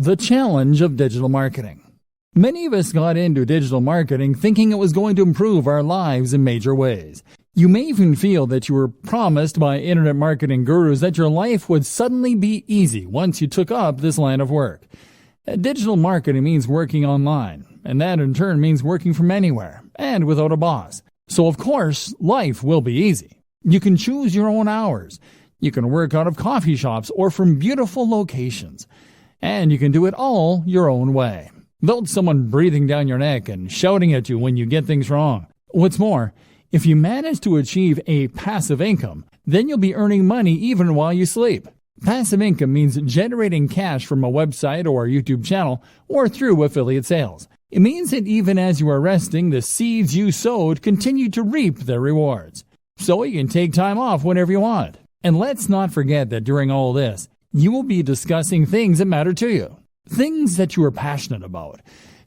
The challenge of digital marketing. Many of us got into digital marketing thinking it was going to improve our lives in major ways. You may even feel that you were promised by internet marketing gurus that your life would suddenly be easy once you took up this line of work. Digital marketing means working online, and that in turn means working from anywhere and without a boss. So of course, life will be easy. You can choose your own hours. You can work out of coffee shops or from beautiful locations. And you can do it all your own way, without someone breathing down your neck and shouting at you when you get things wrong. What's more, if you manage to achieve a passive income, then you'll be earning money even while you sleep. Passive income means generating cash from a website or a YouTube channel or through affiliate sales. It means that even as you are resting, the seeds you sowed continue to reap their rewards. So you can take time off whenever you want. And let's not forget that during all this, you will be discussing things that matter to you, things that you are passionate about,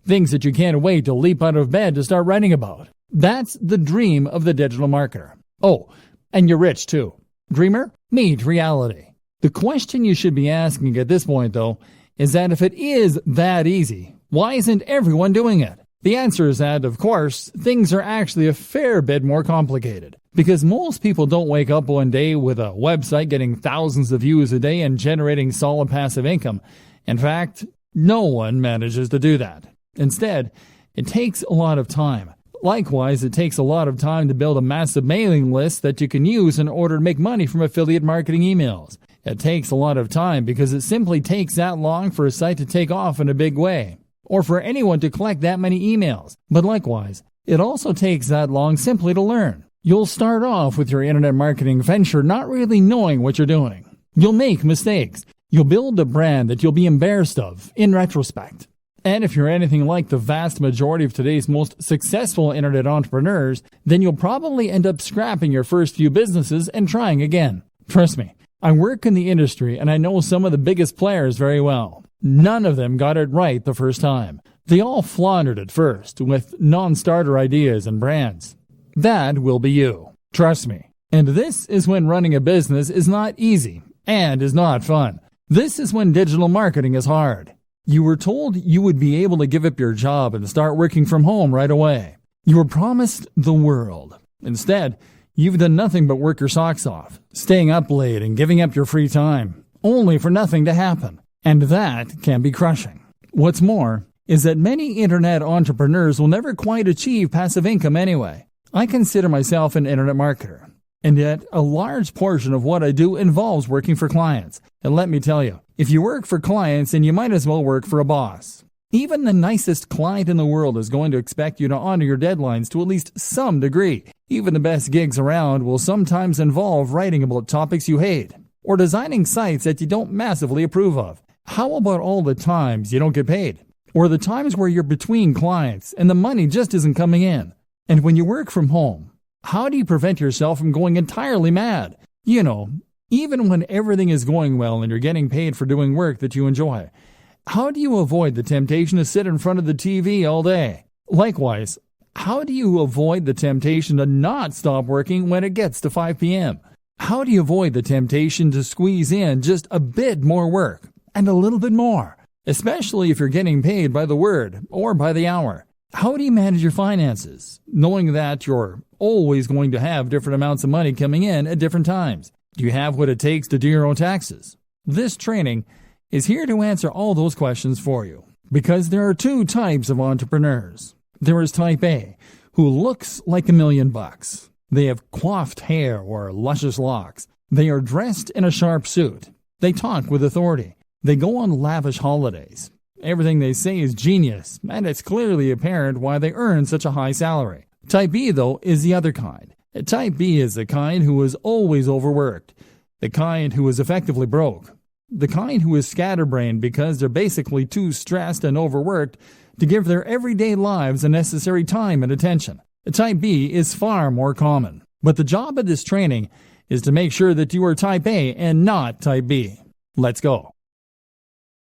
things that you can't wait to leap out of bed to start writing about. That's the dream of the digital marketer. Oh, and you're rich too. Dreamer, meet reality. The question you should be asking at this point, though, is that if it is that easy, why isn't everyone doing it? The answer is that, of course, things are actually a fair bit more complicated. Because most people don't wake up one day with a website getting thousands of views a day and generating solid passive income. In fact, no one manages to do that. Instead, it takes a lot of time. Likewise, it takes a lot of time to build a massive mailing list that you can use in order to make money from affiliate marketing emails. It takes a lot of time because it simply takes that long for a site to take off in a big way, or for anyone to collect that many emails. But likewise, it also takes that long simply to learn. You'll start off with your internet marketing venture not really knowing what you're doing. You'll make mistakes. You'll build a brand that you'll be embarrassed of in retrospect. And if you're anything like the vast majority of today's most successful internet entrepreneurs, then you'll probably end up scrapping your first few businesses and trying again. Trust me, I work in the industry and I know some of the biggest players very well. None of them got it right the first time. They all floundered at first with non-starter ideas and brands. That will be you. Trust me. And this is when running a business is not easy and is not fun. This is when digital marketing is hard. You were told you would be able to give up your job and start working from home right away. You were promised the world. Instead, you've done nothing but work your socks off, staying up late and giving up your free time, only for nothing to happen. And that can be crushing. What's more is that many internet entrepreneurs will never quite achieve passive income anyway. I consider myself an internet marketer, and yet a large portion of what I do involves working for clients. And let me tell you, if you work for clients, then you might as well work for a boss. Even the nicest client in the world is going to expect you to honor your deadlines to at least some degree. Even the best gigs around will sometimes involve writing about topics you hate, or designing sites that you don't massively approve of. How about all the times you don't get paid? Or the times where you're between clients and the money just isn't coming in? And when you work from home, how do you prevent yourself from going entirely mad? You know, even when everything is going well and you're getting paid for doing work that you enjoy, how do you avoid the temptation to sit in front of the TV all day? Likewise, how do you avoid the temptation to not stop working when it gets to 5 p.m.? How do you avoid the temptation to squeeze in just a bit more work and a little bit more, especially if you're getting paid by the word or by the hour? How do you manage your finances, knowing that you're always going to have different amounts of money coming in at different times? Do you have what it takes to do your own taxes? This training is here to answer all those questions for you, because there are two types of entrepreneurs. There is type A, who looks like $1,000,000. They have coiffed hair or luscious locks. They are dressed in a sharp suit. They talk with authority. They go on lavish holidays. Everything they say is genius, and it's clearly apparent why they earn such a high salary. Type B, though, is the other kind. Type B is the kind who is always overworked, the kind who is effectively broke, the kind who is scatterbrained because they're basically too stressed and overworked to give their everyday lives the necessary time and attention. Type B is far more common, but the job of this training is to make sure that you are Type A and not Type B. Let's go.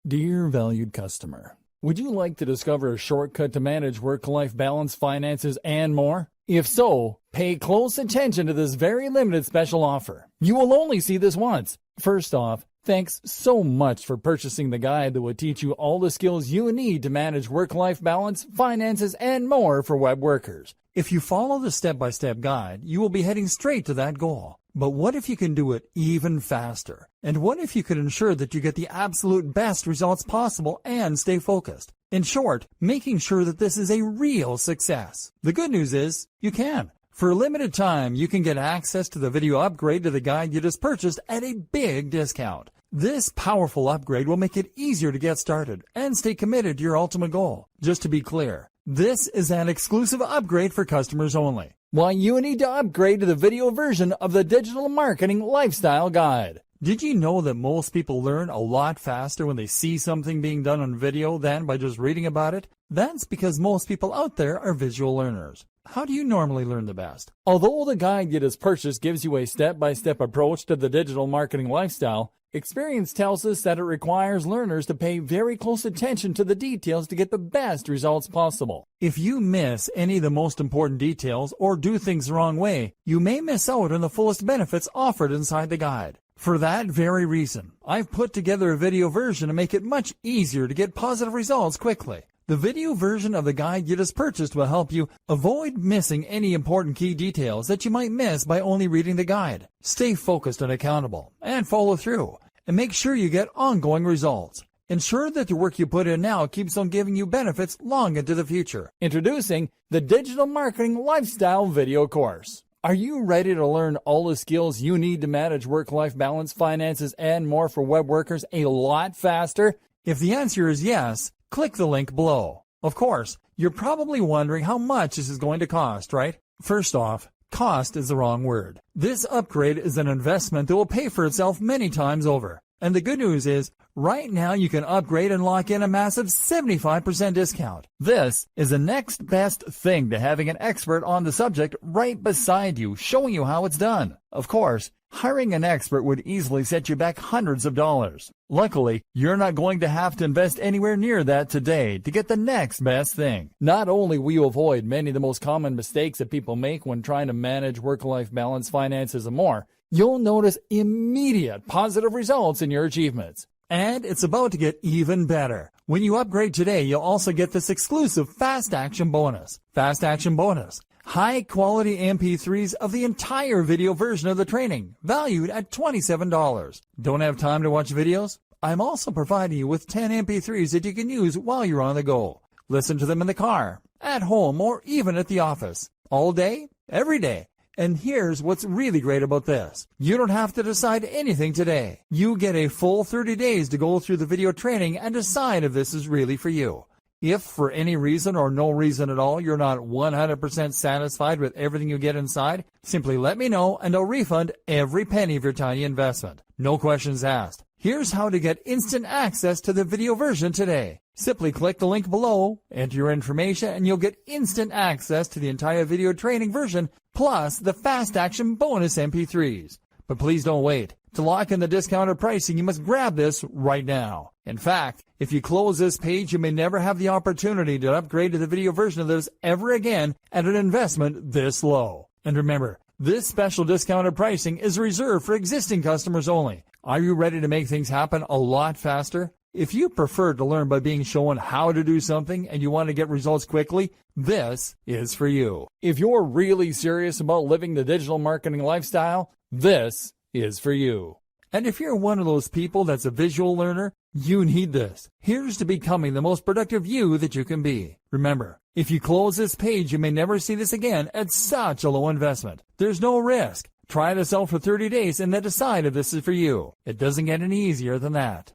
Dear valued customer, would you like to discover a shortcut to manage work-life balance, finances, and more? If so, pay close attention to this very limited special offer. You will only see this once. First off, Thanks so much for purchasing the guide that will teach you all the skills you need to manage work-life balance, finances, and more for web workers. If you follow the step-by-step guide, you will be heading straight to that goal. But what if you can do it even faster? And what if you could ensure that you get the absolute best results possible and stay focused? In short, making sure that this is a real success. The good news is, you can. For a limited time, you can get access to the video upgrade to the guide you just purchased at a big discount. This powerful upgrade will make it easier to get started and stay committed to your ultimate goal. Just to be clear, this is an exclusive upgrade for customers only. Why you need to upgrade to the video version of the Digital Marketing Lifestyle Guide. Did you know that most people learn a lot faster when they see something being done on video than by just reading about it? That's because most people out there are visual learners. How do you normally learn the best? Although the guide you just purchased gives you a step-by-step approach to the digital marketing lifestyle, experience tells us that it requires learners to pay very close attention to the details to get the best results possible. If you miss any of the most important details or do things the wrong way, you may miss out on the fullest benefits offered inside the guide. For that very reason, I've put together a video version to make it much easier to get positive results quickly. The video version of the guide you just purchased will help you avoid missing any important key details that you might miss by only reading the guide. Stay focused and accountable, and follow through, and make sure you get ongoing results. Ensure that the work you put in now keeps on giving you benefits long into the future. Introducing the Digital Marketing Lifestyle Video Course. Are you ready to learn all the skills you need to manage work-life balance, finances, and more for web workers a lot faster? If the answer is yes, click the link below. Of course, you're probably wondering how much this is going to cost, right? First off, cost is the wrong word. This upgrade is an investment that will pay for itself many times over. And the good news is, right now you can upgrade and lock in a massive 75% discount. This is the next best thing to having an expert on the subject right beside you, showing you how it's done. Of course, hiring an expert would easily set you back hundreds of dollars. Luckily, you're not going to have to invest anywhere near that today to get the next best thing. Not only will you avoid many of the most common mistakes that people make when trying to manage work-life balance, finances, and more, you'll notice immediate positive results in your achievements. And it's about to get even better. When you upgrade today, you'll also get this exclusive Fast Action Bonus. Fast Action Bonus. High-quality MP3s of the entire video version of the training, valued at $27. Don't have time to watch videos? I'm also providing you with 10 MP3s that you can use while you're on the go. Listen to them in the car, at home, or even at the office. All day, every day. And here's what's really great about this. You don't have to decide anything today. You get a full 30 days to go through the video training and decide if this is really for you. If for any reason or no reason at all you're not 100% satisfied with everything you get inside, simply let me know and I'll refund every penny of your tiny investment. No questions asked. Here's how to get instant access to the video version today. Simply click the link below, enter your information, and you'll get instant access to the entire video training version plus the Fast Action Bonus MP3s. But please don't wait. To lock in the discounted pricing, you must grab this right now. In fact, if you close this page, you may never have the opportunity to upgrade to the video version of this ever again at an investment this low. And remember, this special discounted pricing is reserved for existing customers only. Are you ready to make things happen a lot faster? If you prefer to learn by being shown how to do something and you want to get results quickly, this is for you. If you're really serious about living the digital marketing lifestyle, this is for you. And if you're one of those people that's a visual learner, you need this. Here's to becoming the most productive you that you can be. Remember, if you close this page, you may never see this again at such a low investment. There's no risk. Try this out for 30 days and then decide if this is for you. It doesn't get any easier than that.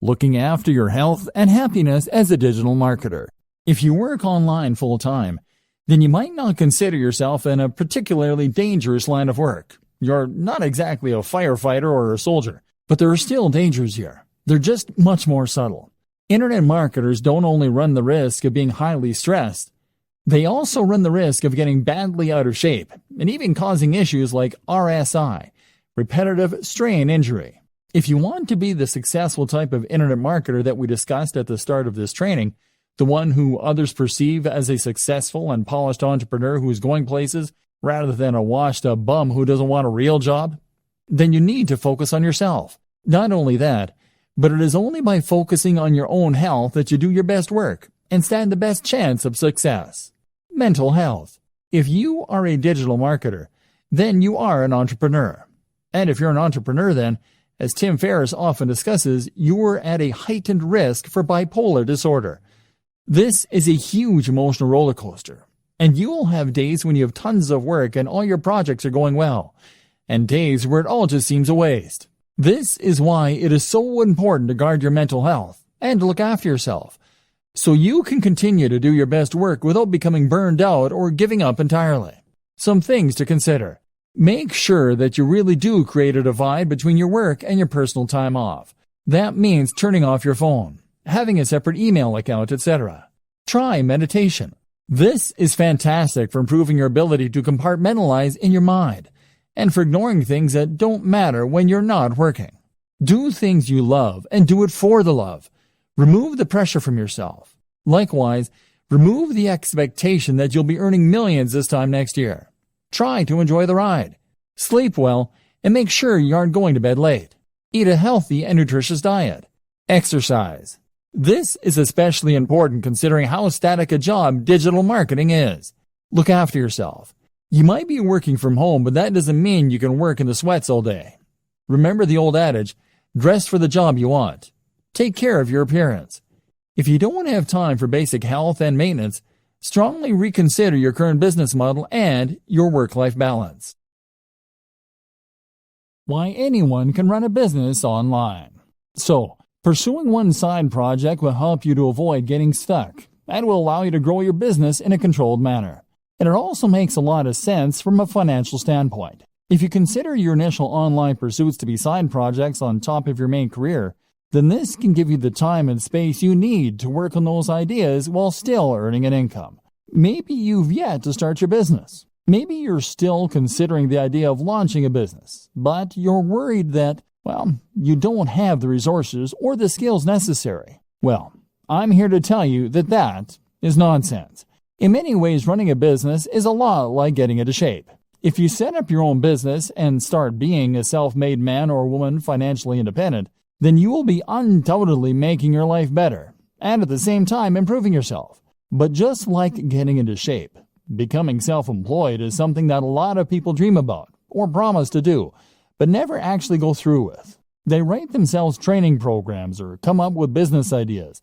Looking after your health and happiness as a digital marketer. If you work online full-time, then you might not consider yourself in a particularly dangerous line of work. You're not exactly a firefighter or a soldier, but there are still dangers here. They're just much more subtle. Internet marketers don't only run the risk of being highly stressed, they also run the risk of getting badly out of shape and even causing issues like RSI, repetitive strain injury. If you want to be the successful type of internet marketer that we discussed at the start of this training, the one who others perceive as a successful and polished entrepreneur who is going places rather than a washed-up bum who doesn't want a real job, then you need to focus on yourself. Not only that, but it is only by focusing on your own health that you do your best work and stand the best chance of success. Mental health. If you are a digital marketer, then you are an entrepreneur. And if you're an entrepreneur, then, as Tim Ferriss often discusses, you are at a heightened risk for bipolar disorder. This is a huge emotional roller coaster, and you will have days when you have tons of work and all your projects are going well, and days where it all just seems a waste. This is why it is so important to guard your mental health and to look after yourself, so you can continue to do your best work without becoming burned out or giving up entirely. Some things to consider. Make sure that you really do create a divide between your work and your personal time off. That means turning off your phone, having a separate email account, etc. Try meditation. This is fantastic for improving your ability to compartmentalize in your mind and for ignoring things that don't matter when you're not working. Do things you love and do it for the love. Remove the pressure from yourself. Likewise, remove the expectation that you'll be earning millions this time next year. Try to enjoy the ride. Sleep well and make sure you aren't going to bed late. Eat a healthy and nutritious diet. Exercise. This is especially important considering how static a job digital marketing is. Look after yourself. You might be working from home, but that doesn't mean you can work in the sweats all day. Remember the old adage, dress for the job you want. Take care of your appearance. If you don't have time for basic health and maintenance, strongly reconsider your current business model and your work-life balance. Why anyone can run a business online. So, pursuing one side project will help you to avoid getting stuck and will allow you to grow your business in a controlled manner. And it also makes a lot of sense from a financial standpoint. If you consider your initial online pursuits to be side projects on top of your main career, then this can give you the time and space you need to work on those ideas while still earning an income. Maybe you've yet to start your business. Maybe you're still considering the idea of launching a business, but you're worried that, you don't have the resources or the skills necessary. Well, I'm here to tell you that that is nonsense. In many ways, running a business is a lot like getting into shape. If you set up your own business and start being a self-made man or woman financially independent, then you will be undoubtedly making your life better and at the same time improving yourself. But just like getting into shape, becoming self-employed is something that a lot of people dream about or promise to do, but never actually go through with. They write themselves training programs or come up with business ideas,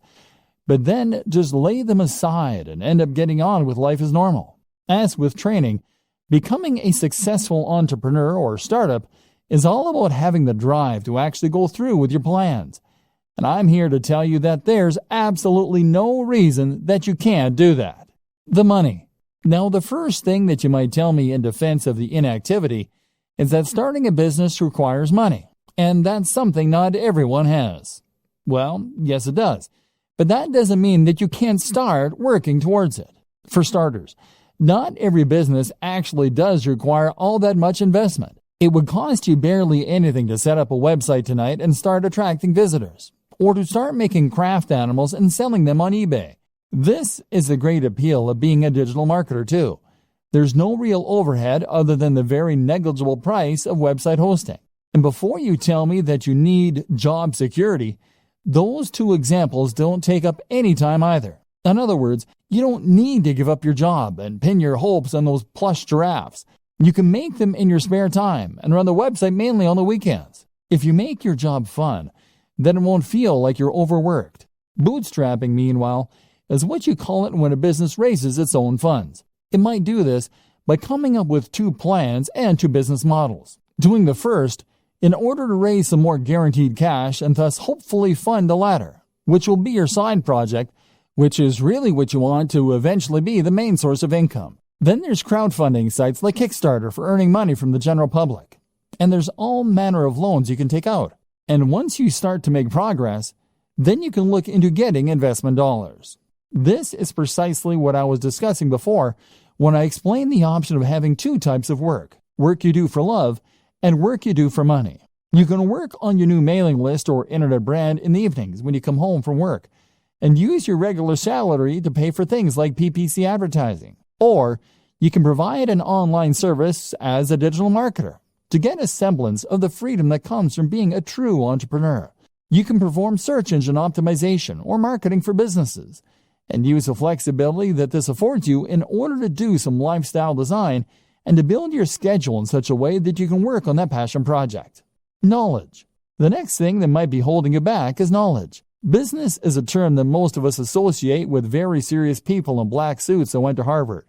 but then just lay them aside and end up getting on with life as normal. As with training, becoming a successful entrepreneur or startup is all about having the drive to actually go through with your plans. And I'm here to tell you that there's absolutely no reason that you can't do that. The money. Now, the first thing that you might tell me in defense of the inactivity is that starting a business requires money, and that's something not everyone has. Well, yes it does, but that doesn't mean that you can't start working towards it. For starters, not every business actually does require all that much investment. It would cost you barely anything to set up a website tonight and start attracting visitors, or to start making craft animals and selling them on eBay. This is the great appeal of being a digital marketer too. There's no real overhead other than the very negligible price of website hosting. And before you tell me that you need job security, those two examples don't take up any time either. In other words, you don't need to give up your job and pin your hopes on those plush giraffes. You can make them in your spare time and run the website mainly on the weekends. If you make your job fun, then it won't feel like you're overworked. Bootstrapping, meanwhile, is what you call it when a business raises its own funds. It might do this by coming up with two plans and two business models. Doing the first in order to raise some more guaranteed cash and thus hopefully fund the latter, which will be your side project, which is really what you want to eventually be the main source of income. Then there's crowdfunding sites like Kickstarter for earning money from the general public. And there's all manner of loans you can take out. And once you start to make progress, then you can look into getting investment dollars. This is precisely what I was discussing before when I explained the option of having two types of work you do for love and work you do for money. You can work on your new mailing list or internet brand in the evenings when you come home from work and use your regular salary to pay for things like PPC advertising. Or you can provide an online service as a digital marketer to get a semblance of the freedom that comes from being a true entrepreneur. You can perform search engine optimization or marketing for businesses, and use the flexibility that this affords you in order to do some lifestyle design and to build your schedule in such a way that you can work on that passion project. Knowledge. The next thing that might be holding you back is knowledge. Business is a term that most of us associate with very serious people in black suits that went to Harvard.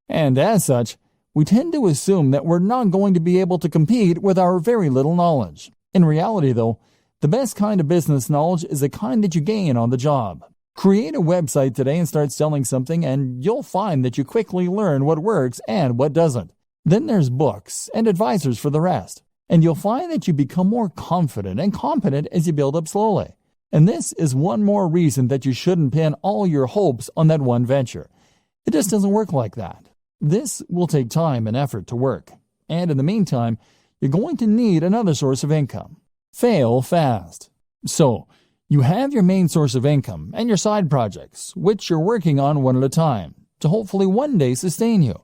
And as such, we tend to assume that we're not going to be able to compete with our very little knowledge. In reality, though, the best kind of business knowledge is the kind that you gain on the job. Create a website today and start selling something, and you'll find that you quickly learn what works and what doesn't. Then there's books and advisors for the rest, and you'll find that you become more confident and competent as you build up slowly. And this is one more reason that you shouldn't pin all your hopes on that one venture. It just doesn't work like that. This will take time and effort to work, and in the meantime, you're going to need another source of income. Fail fast. So, you have your main source of income and your side projects, which you're working on one at a time, to hopefully one day sustain you.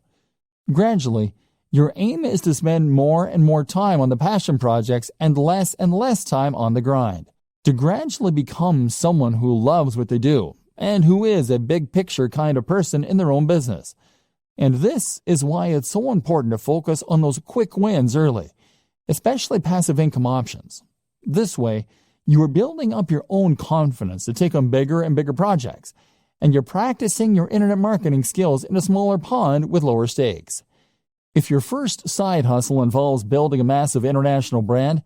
Gradually, your aim is to spend more and more time on the passion projects and less time on the grind. To gradually become someone who loves what they do and who is a big picture kind of person in their own business. And this is why it's so important to focus on those quick wins early, especially passive income options. This way, you are building up your own confidence to take on bigger and bigger projects, and you're practicing your internet marketing skills in a smaller pond with lower stakes. If your first side hustle involves building a massive international brand,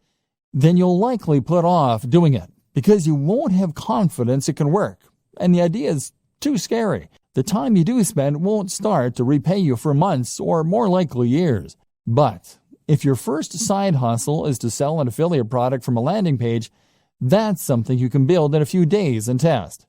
then you'll likely put off doing it because you won't have confidence it can work, and the idea is too scary. The time you do spend won't start to repay you for months or more likely years. But if your first side hustle is to sell an affiliate product from a landing page, that's something you can build in a few days and test.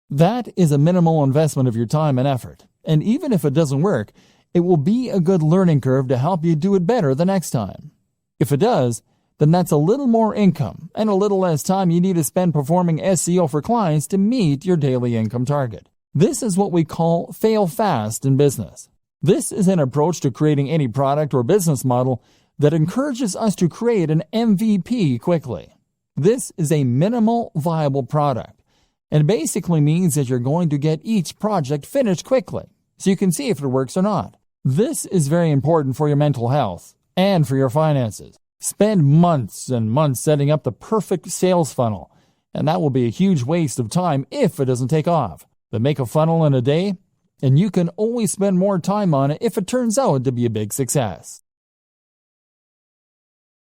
That is a minimal investment of your time and effort, and even if it doesn't work, it will be a good learning curve to help you do it better the next time. If it does, then that's a little more income and a little less time you need to spend performing SEO for clients to meet your daily income target. This is what we call fail fast in business. This is an approach to creating any product or business model that encourages us to create an MVP quickly. This is a minimal viable product, and basically means that you're going to get each project finished quickly, so you can see if it works or not. This is very important for your mental health and for your finances. Spend months and months setting up the perfect sales funnel, and that will be a huge waste of time if it doesn't take off. But make a funnel in a day, and you can always spend more time on it if it turns out to be a big success.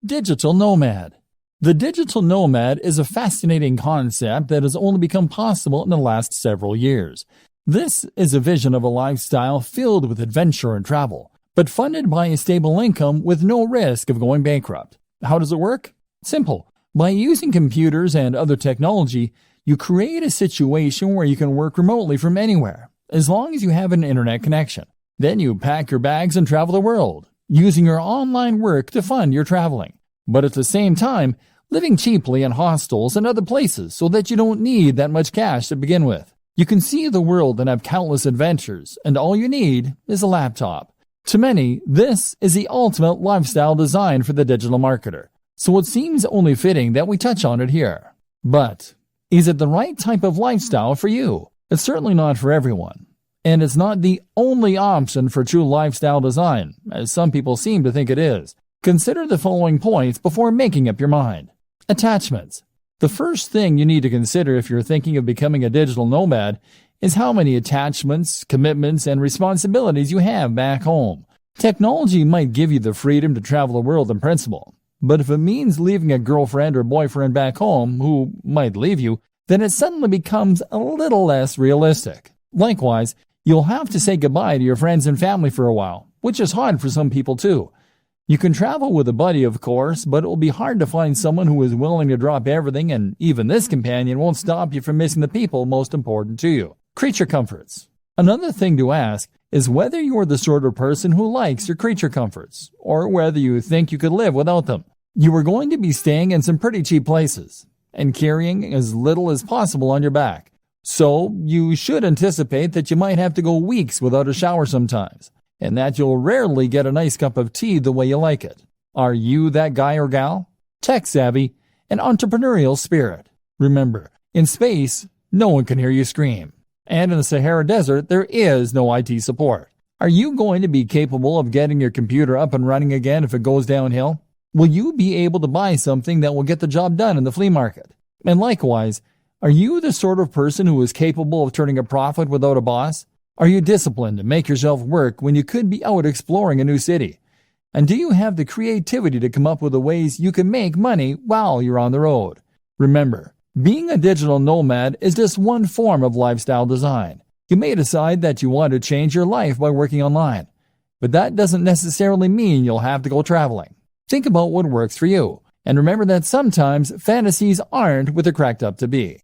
Digital nomad. The digital nomad is a fascinating concept that has only become possible in the last several years. This is a vision of a lifestyle filled with adventure and travel, but funded by a stable income with no risk of going bankrupt. How does it work? Simple. By using computers and other technology, you create a situation where you can work remotely from anywhere, as long as you have an internet connection. Then you pack your bags and travel the world, using your online work to fund your traveling. But at the same time, living cheaply in hostels and other places so that you don't need that much cash to begin with. You can see the world and have countless adventures, and all you need is a laptop. To many, this is the ultimate lifestyle design for the digital marketer, so it seems only fitting that we touch on it here. But is it the right type of lifestyle for you? It's certainly not for everyone, and it's not the only option for true lifestyle design, as some people seem to think it is. Consider the following points before making up your mind. Attachments. The first thing you need to consider if you're thinking of becoming a digital nomad is how many attachments, commitments, and responsibilities you have back home. Technology might give you the freedom to travel the world in principle, but if it means leaving a girlfriend or boyfriend back home who might leave you, then it suddenly becomes a little less realistic. Likewise, you'll have to say goodbye to your friends and family for a while, which is hard for some people too. You can travel with a buddy, of course, but it will be hard to find someone who is willing to drop everything, and even this companion won't stop you from missing the people most important to you. Creature comforts. Another thing to ask is whether you're the sort of person who likes your creature comforts, or whether you think you could live without them. You are going to be staying in some pretty cheap places, and carrying as little as possible on your back. So you should anticipate that you might have to go weeks without a shower sometimes, and that you'll rarely get a nice cup of tea the way you like it. Are you that guy or gal? Tech savvy and entrepreneurial spirit. Remember, in space, no one can hear you scream. And in the Sahara Desert, there is no IT support. Are you going to be capable of getting your computer up and running again if it goes downhill? Will you be able to buy something that will get the job done in the flea market? And likewise, are you the sort of person who is capable of turning a profit without a boss? Are you disciplined to make yourself work when you could be out exploring a new city? And do you have the creativity to come up with the ways you can make money while you're on the road? Remember, being a digital nomad is just one form of lifestyle design. You may decide that you want to change your life by working online, but that doesn't necessarily mean you'll have to go traveling. Think about what works for you, and remember that sometimes fantasies aren't what they're cracked up to be.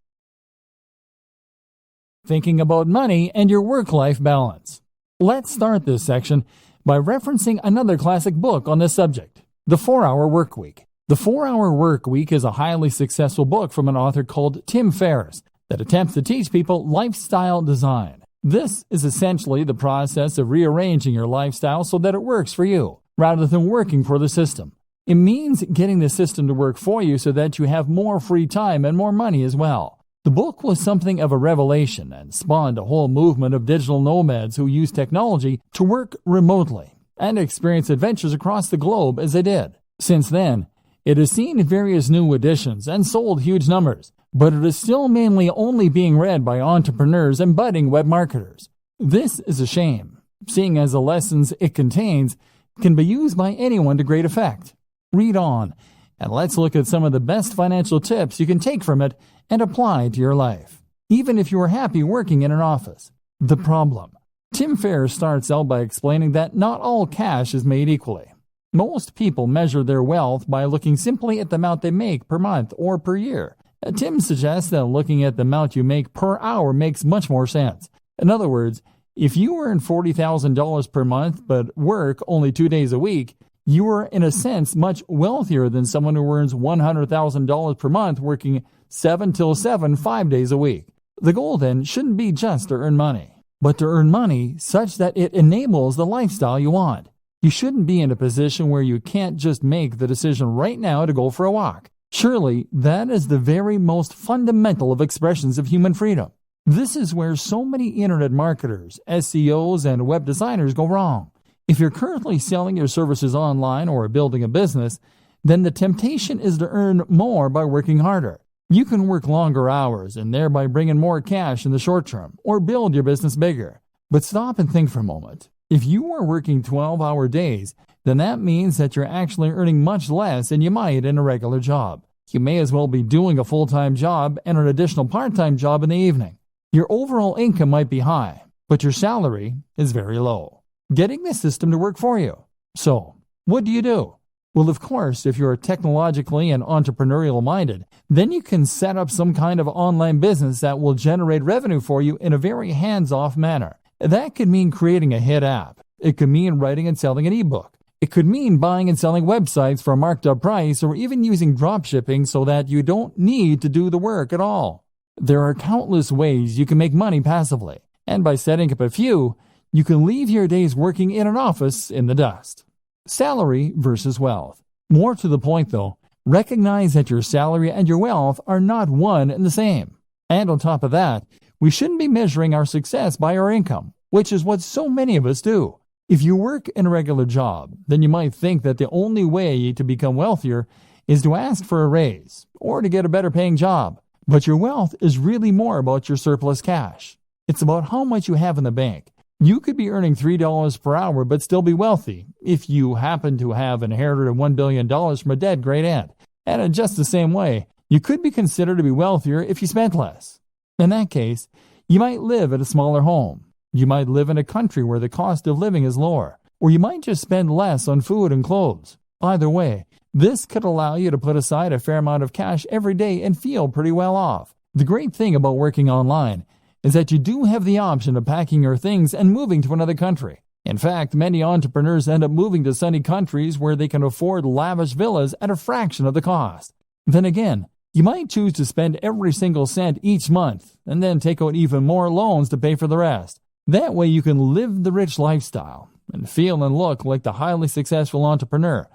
Thinking about money and your work-life balance. Let's start this section by referencing another classic book on this subject, The 4-Hour Workweek. The 4-Hour Workweek is a highly successful book from an author called Tim Ferriss that attempts to teach people lifestyle design. This is essentially the process of rearranging your lifestyle so that it works for you, rather than working for the system. It means getting the system to work for you so that you have more free time and more money as well. The book was something of a revelation and spawned a whole movement of digital nomads who use technology to work remotely and experience adventures across the globe as they did. Since then, it has seen various new editions and sold huge numbers, but it is still mainly only being read by entrepreneurs and budding web marketers. This is a shame, seeing as the lessons it contains can be used by anyone to great effect. Read on, and let's look at some of the best financial tips you can take from it and apply to your life, even if you are happy working in an office. The problem. Tim Ferriss starts out by explaining that not all cash is made equally. Most people measure their wealth by looking simply at the amount they make per month or per year. Tim suggests that looking at the amount you make per hour makes much more sense. In other words, if you earn $40,000 per month but work only 2 days a week, you are in a sense much wealthier than someone who earns $100,000 per month working 7 till 7, 5 days a week. The goal then shouldn't be just to earn money, but to earn money such that it enables the lifestyle you want. You shouldn't be in a position where you can't just make the decision right now to go for a walk. Surely, that is the very most fundamental of expressions of human freedom. This is where so many internet marketers, SEOs, and web designers go wrong. If you're currently selling your services online or building a business, then the temptation is to earn more by working harder. You can work longer hours and thereby bring in more cash in the short term, or build your business bigger. But stop and think for a moment. If you are working 12-hour days, then that means that you're actually earning much less than you might in a regular job. You may as well be doing a full-time job and an additional part-time job in the evening. Your overall income might be high, but your salary is very low. Getting the system to work for you. So, what do? Well, of course, if you're technologically and entrepreneurial minded, then you can set up some kind of online business that will generate revenue for you in a very hands-off manner. That could mean creating a hit app. It could mean writing and selling an ebook. It could mean buying and selling websites for a marked up price, or even using drop shipping so that you don't need to do the work at all. There are countless ways you can make money passively, and by setting up a few, you can leave your days working in an office in the dust. Salary versus wealth. More to the point though, recognize that your salary and your wealth are not one and the same. And on top of that, we shouldn't be measuring our success by our income, which is what so many of us do. If you work in a regular job, then you might think that the only way to become wealthier is to ask for a raise or to get a better paying job. But your wealth is really more about your surplus cash. It's about how much you have in the bank. You could be earning $3 per hour but still be wealthy if you happen to have inherited $1 billion from a dead great aunt. And in just the same way, you could be considered to be wealthier if you spent less. In that case, you might live at a smaller home. You might live in a country where the cost of living is lower, or you might just spend less on food and clothes. Either way, this could allow you to put aside a fair amount of cash every day and feel pretty well off. The great thing about working online is that you do have the option of packing your things and moving to another country. In fact, many entrepreneurs end up moving to sunny countries where they can afford lavish villas at a fraction of the cost. Then again, you might choose to spend every single cent each month and then take out even more loans to pay for the rest. That way you can live the rich lifestyle and feel and look like the highly successful entrepreneur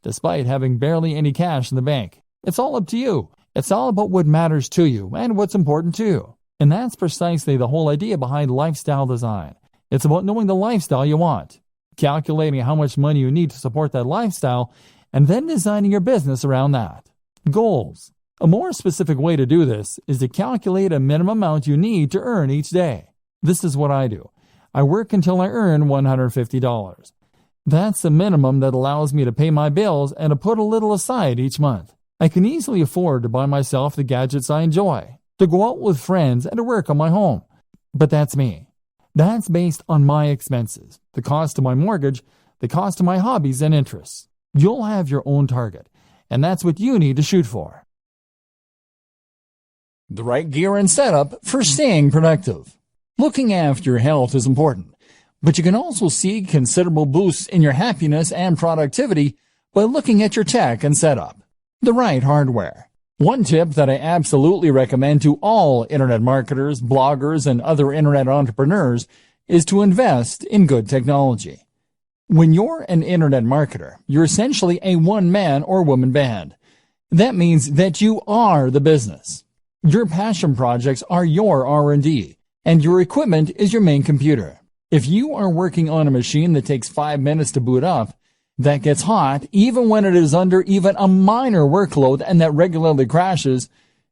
despite having barely any cash in the bank. It's all up to you. It's all about what matters to you and what's important to you. And that's precisely the whole idea behind lifestyle design. It's about knowing the lifestyle you want, calculating how much money you need to support that lifestyle, and then designing your business around that. Goals. A more specific way to do this is to calculate a minimum amount you need to earn each day. This is what I do. I work until I earn $150. That's the minimum that allows me to pay my bills and to put a little aside each month. I can easily afford to buy myself the gadgets I enjoy, to go out with friends, and to work on my home. But that's me. That's based on my expenses, the cost of my mortgage, the cost of my hobbies and interests. You'll have your own target, and that's what you need to shoot for. The right gear and setup for staying productive. Looking after your health is important, but you can also see considerable boosts in your happiness and productivity by looking at your tech and setup. The right hardware. One tip that I absolutely recommend to all internet marketers, bloggers, and other internet entrepreneurs is to invest in good technology. When you're an internet marketer, you're essentially a one-man or woman band. That means that you are the business. Your passion projects are your R&D, and your equipment is your main computer. If you are working on a machine that takes 5 minutes to boot up, that gets hot even when it is under even a minor workload and that regularly crashes,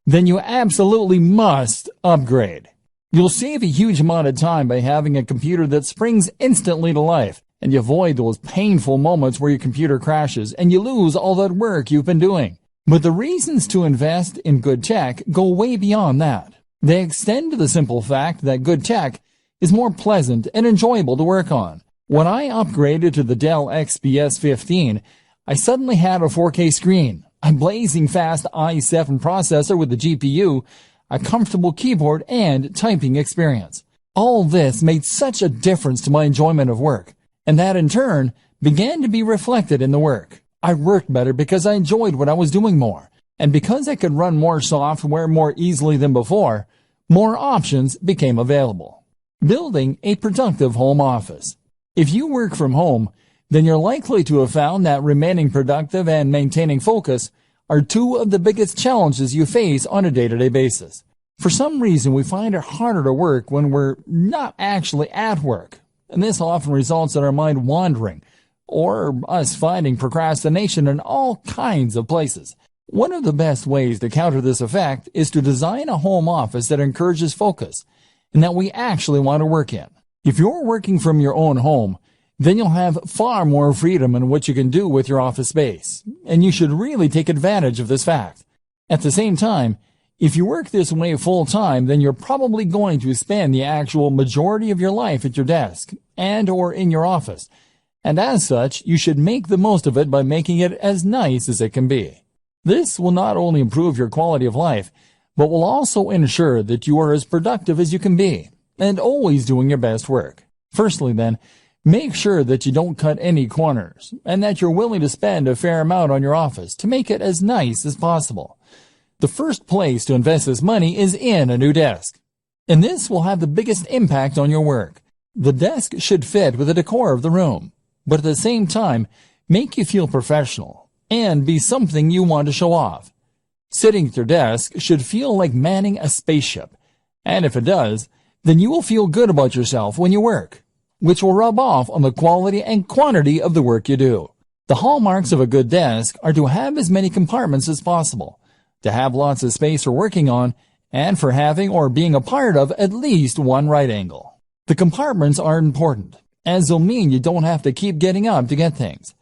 then you absolutely must upgrade. You'll save a huge amount of time by having a computer that springs instantly to life, and you avoid those painful moments where your computer crashes and you lose all that work you've been doing. But the reasons to invest in good tech go way beyond that. They extend to the simple fact that good tech is more pleasant and enjoyable to work on. When I upgraded to the Dell XPS 15, I suddenly had a 4K screen, a blazing fast i7 processor with a GPU, a comfortable keyboard, and typing experience. All this made such a difference to my enjoyment of work, and that in turn began to be reflected in the work. I worked better because I enjoyed what I was doing more, and because I could run more software more easily than before, more options became available. Building a productive home office. If you work from home, then you're likely to have found that remaining productive and maintaining focus are two of the biggest challenges you face on a day-to-day basis. For some reason, we find it harder to work when we're not actually at work, and this often results in our mind wandering, or us finding procrastination in all kinds of places. One of the best ways to counter this effect is to design a home office that encourages focus, and that we actually want to work in. If you're working from your own home, then you'll have far more freedom in what you can do with your office space, and you should really take advantage of this fact. At the same time, if you work this way full-time, then you're probably going to spend the actual majority of your life at your desk and or in your office, and as such, you should make the most of it by making it as nice as it can be. This will not only improve your quality of life, but will also ensure that you are as productive as you can be, and always doing your best work. Firstly, then, make sure that you don't cut any corners, and that you're willing to spend a fair amount on your office to make it as nice as possible. The first place to invest this money is in a new desk, and this will have the biggest impact on your work. The desk should fit with the decor of the room, but at the same time, make you feel professional, and be something you want to show off. Sitting at your desk should feel like manning a spaceship, and if it does, then you will feel good about yourself when you work, which will rub off on the quality and quantity of the work you do. The hallmarks of a good desk are to have as many compartments as possible, to have lots of space for working on, and for having or being a part of at least one right angle. The compartments are important, as they'll mean you don't have to keep getting up to get things.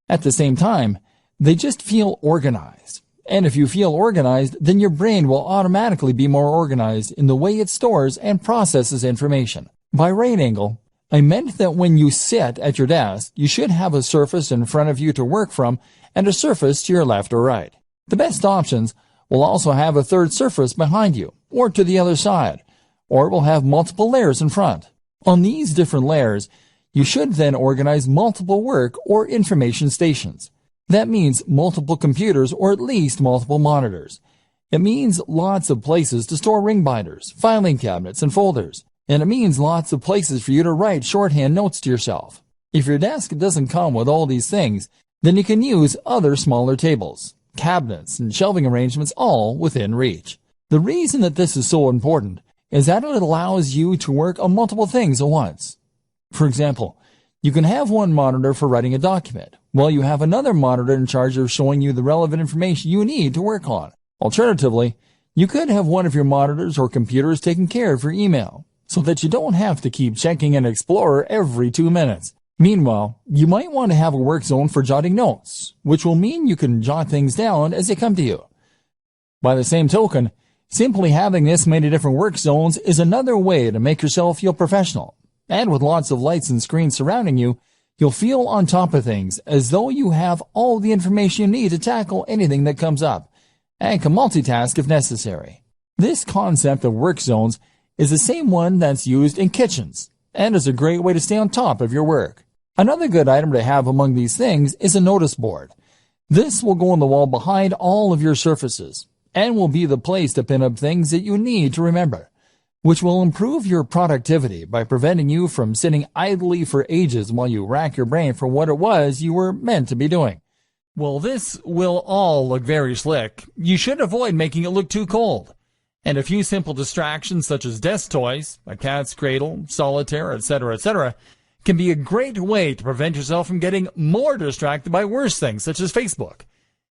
At the same time, they just feel organized. And if you feel organized, then your brain will automatically be more organized in the way it stores and processes information. By right angle, I meant that when you sit at your desk, you should have a surface in front of you to work from and a surface to your left or right. The best options will also have a third surface behind you or to the other side, or it will have multiple layers in front. On these different layers, you should then organize multiple work or information stations. That means multiple computers or at least multiple monitors. It means lots of places to store ring binders, filing cabinets, and folders. And it means lots of places for you to write shorthand notes to yourself. If your desk doesn't come with all these things, then you can use other smaller tables, cabinets, and shelving arrangements all within reach. The reason that this is so important is that it allows you to work on multiple things at once. For example, you can have one monitor for writing a document, while you have another monitor in charge of showing you the relevant information you need to work on. Alternatively, you could have one of your monitors or computers taking care of your email, so that you don't have to keep checking an Explorer every 2 minutes. Meanwhile, you might want to have a work zone for jotting notes, which will mean you can jot things down as they come to you. By the same token, simply having this many different work zones is another way to make yourself feel professional. And with lots of lights and screens surrounding you, you'll feel on top of things as though you have all the information you need to tackle anything that comes up, and can multitask if necessary. This concept of work zones is the same one that's used in kitchens, and is a great way to stay on top of your work. Another good item to have among these things is a notice board. This will go on the wall behind all of your surfaces, and will be the place to pin up things that you need to remember, which will improve your productivity by preventing you from sitting idly for ages while you rack your brain for what it was you were meant to be doing. Well, this will all look very slick. You should avoid making it look too cold. And a few simple distractions such as desk toys, a cat's cradle, solitaire, etc., can be a great way to prevent yourself from getting more distracted by worse things such as Facebook.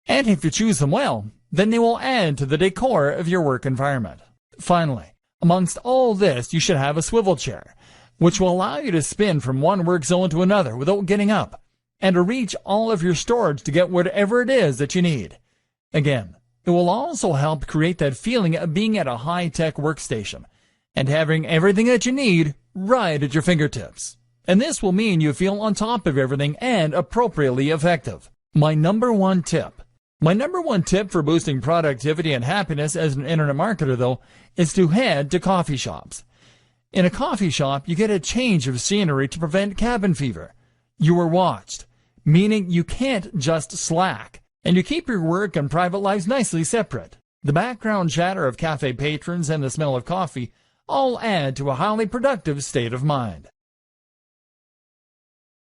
And if you choose them well, then they will add to the decor of your work environment. Finally, amongst all this, you should have a swivel chair, which will allow you to spin from one work zone to another without getting up, and to reach all of your storage to get whatever it is that you need. Again, it will also help create that feeling of being at a high-tech workstation and having everything that you need right at your fingertips. And this will mean you feel on top of everything and appropriately effective. My number one tip for boosting productivity and happiness as an internet marketer, though, is to head to coffee shops. In a coffee shop, you get a change of scenery to prevent cabin fever. You are watched, meaning you can't just slack, and you keep your work and private lives nicely separate. The background chatter of cafe patrons and the smell of coffee all add to a highly productive state of mind.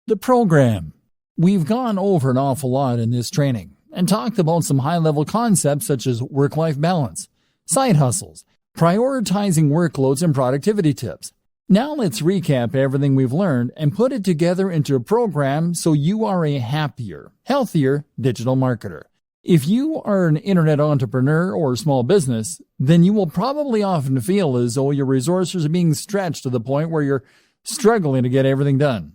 The program. We've gone over an awful lot in this training and talked about some high-level concepts such as work-life balance, side hustles, prioritizing workloads, and productivity tips. Now let's recap everything we've learned and put it together into a program so you are a happier, healthier digital marketer. If you are an internet entrepreneur or small business, then you will probably often feel as though your resources are being stretched to the point where you're struggling to get everything done.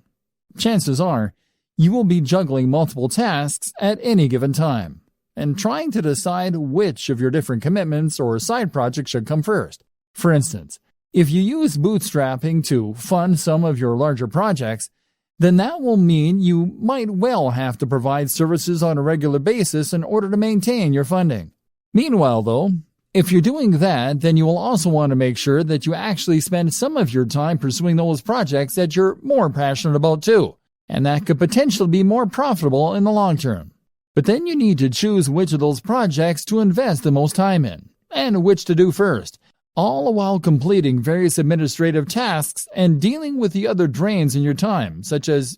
Chances are, you will be juggling multiple tasks at any given time and trying to decide which of your different commitments or side projects should come first. For instance, if you use bootstrapping to fund some of your larger projects, then that will mean you might well have to provide services on a regular basis in order to maintain your funding. Meanwhile, though, if you're doing that, then you will also want to make sure that you actually spend some of your time pursuing those projects that you're more passionate about too, and that could potentially be more profitable in the long term. But then you need to choose which of those projects to invest the most time in, and which to do first, all while completing various administrative tasks and dealing with the other drains in your time, such as,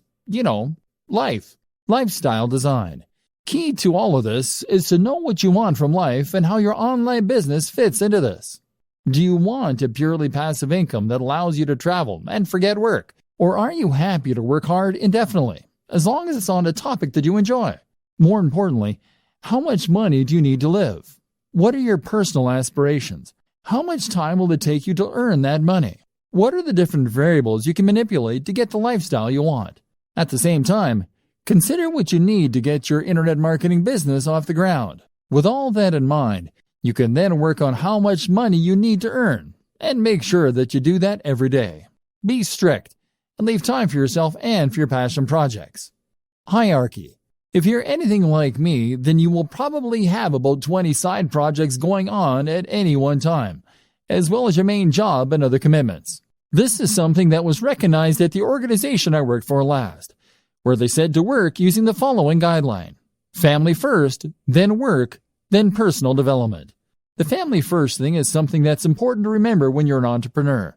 lifestyle design. Key to all of this is to know what you want from life and how your online business fits into this. Do you want a purely passive income that allows you to travel and forget work? Or are you happy to work hard indefinitely, as long as it's on a topic that you enjoy? More importantly, how much money do you need to live? What are your personal aspirations? How much time will it take you to earn that money? What are the different variables you can manipulate to get the lifestyle you want? At the same time, consider what you need to get your internet marketing business off the ground. With all that in mind, you can then work on how much money you need to earn, and make sure that you do that every day. Be strict, and leave time for yourself and for your passion projects. Hierarchy. If you're anything like me, then you will probably have about 20 side projects going on at any one time, as well as your main job and other commitments. This is something that was recognized at the organization I worked for last, where they said to work using the following guideline: family first, then work, then personal development. The family first thing is something that's important to remember when you're an entrepreneur.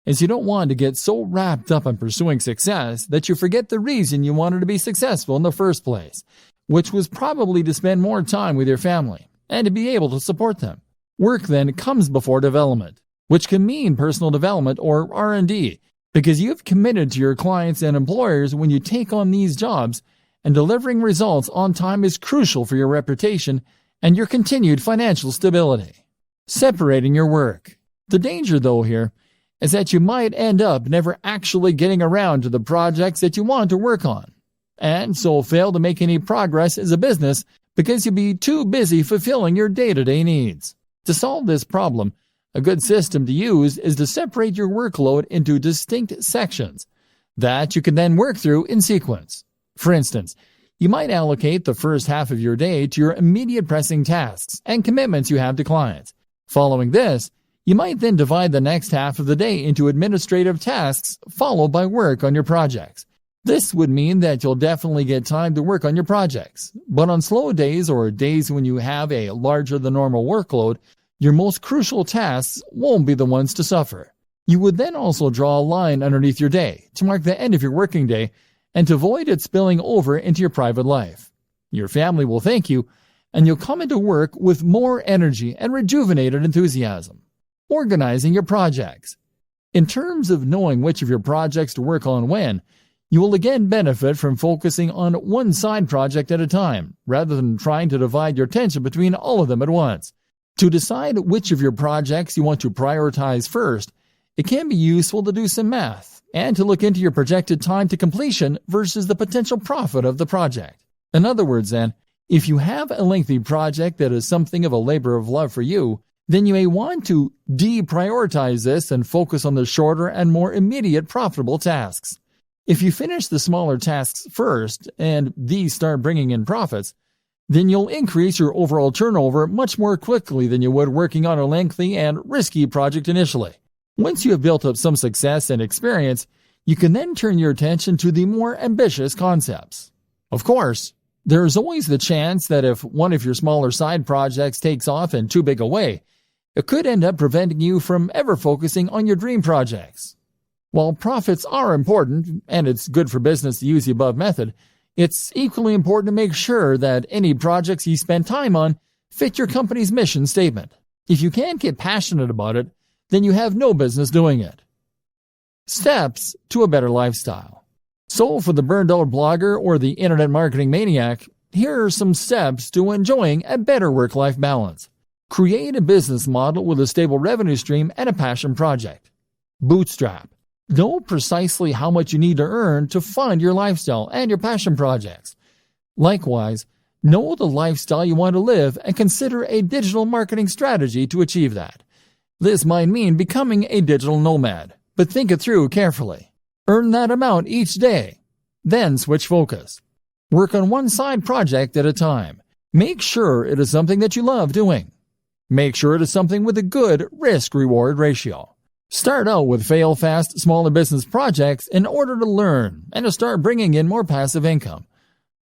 as you don't want to get so wrapped up in pursuing success that you forget the reason you wanted to be successful in the first place, which was probably to spend more time with your family and to be able to support them. Work then comes before development, which can mean personal development or R&D, because you've committed to your clients and employers when you take on these jobs, and delivering results on time is crucial for your reputation and your continued financial stability. Separating your work. The danger, though, here is that you might end up never actually getting around to the projects that you want to work on, and so fail to make any progress as a business because you'll be too busy fulfilling your day-to-day needs. To solve this problem, a good system to use is to separate your workload into distinct sections that you can then work through in sequence. For instance, you might allocate the first half of your day to your immediate pressing tasks and commitments you have to clients. Following this, you might then divide the next half of the day into administrative tasks followed by work on your projects. This would mean that you'll definitely get time to work on your projects, but on slow days or days when you have a larger than normal workload, your most crucial tasks won't be the ones to suffer. You would then also draw a line underneath your day to mark the end of your working day and to avoid it spilling over into your private life. Your family will thank you, and you'll come into work with more energy and rejuvenated enthusiasm. Organizing your projects. In terms of knowing which of your projects to work on when, you will again benefit from focusing on one side project at a time, rather than trying to divide your attention between all of them at once. To decide which of your projects you want to prioritize first, it can be useful to do some math and to look into your projected time to completion versus the potential profit of the project. In other words, then, if you have a lengthy project that is something of a labor of love for you, then you may want to deprioritize this and focus on the shorter and more immediate profitable tasks. If you finish the smaller tasks first and these start bringing in profits, then you'll increase your overall turnover much more quickly than you would working on a lengthy and risky project initially. Once you have built up some success and experience, you can then turn your attention to the more ambitious concepts. Of course, there is always the chance that if one of your smaller side projects takes off in too big a way, it could end up preventing you from ever focusing on your dream projects. While profits are important, and it's good for business to use the above method, it's equally important to make sure that any projects you spend time on fit your company's mission statement. If you can't get passionate about it, then you have no business doing it. Steps to a better lifestyle. So for the burned-out blogger or the internet marketing maniac, here are some steps to enjoying a better work-life balance. Create a business model with a stable revenue stream and a passion project. Bootstrap. Know precisely how much you need to earn to fund your lifestyle and your passion projects. Likewise, know the lifestyle you want to live and consider a digital marketing strategy to achieve that. This might mean becoming a digital nomad, but think it through carefully. Earn that amount each day. Then switch focus. Work on one side project at a time. Make sure it is something that you love doing. Make sure it is something with a good risk-reward ratio. Start out with fail-fast, smaller business projects in order to learn and to start bringing in more passive income.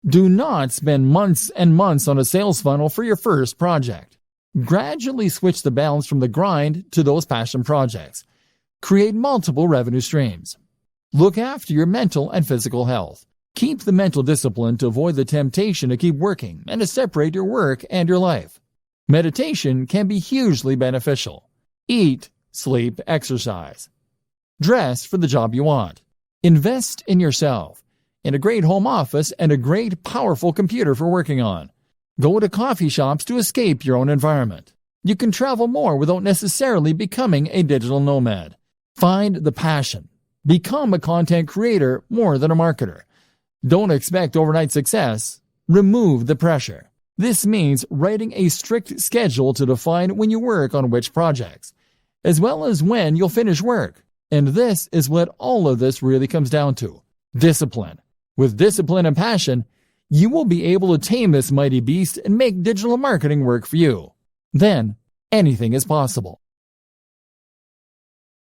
Do not spend months and months on a sales funnel for your first project. Gradually switch the balance from the grind to those passion projects. Create multiple revenue streams. Look after your mental and physical health. Keep the mental discipline to avoid the temptation to keep working and to separate your work and your life. Meditation can be hugely beneficial. Eat, sleep, exercise. Dress for the job you want. Invest in yourself, in a great home office and a great, powerful computer for working on. Go to coffee shops to escape your own environment. You can travel more without necessarily becoming a digital nomad. Find the passion. Become a content creator more than a marketer. Don't expect overnight success. Remove the pressure. This means writing a strict schedule to define when you work on which projects, as well as when you'll finish work. And this is what all of this really comes down to. Discipline. With discipline and passion, you will be able to tame this mighty beast and make digital marketing work for you. Then, anything is possible.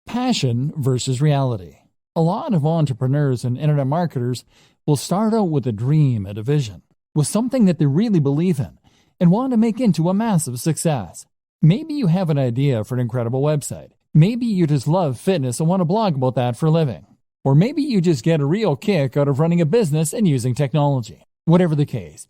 Passion versus reality. A lot of entrepreneurs and internet marketers will start out with a dream and a vision, with something that they really believe in and want to make into a massive success. Maybe you have an idea for an incredible website, Maybe you just love fitness and want to blog about that for a living. Or maybe you just get a real kick out of running a business and using technology. Whatever the case,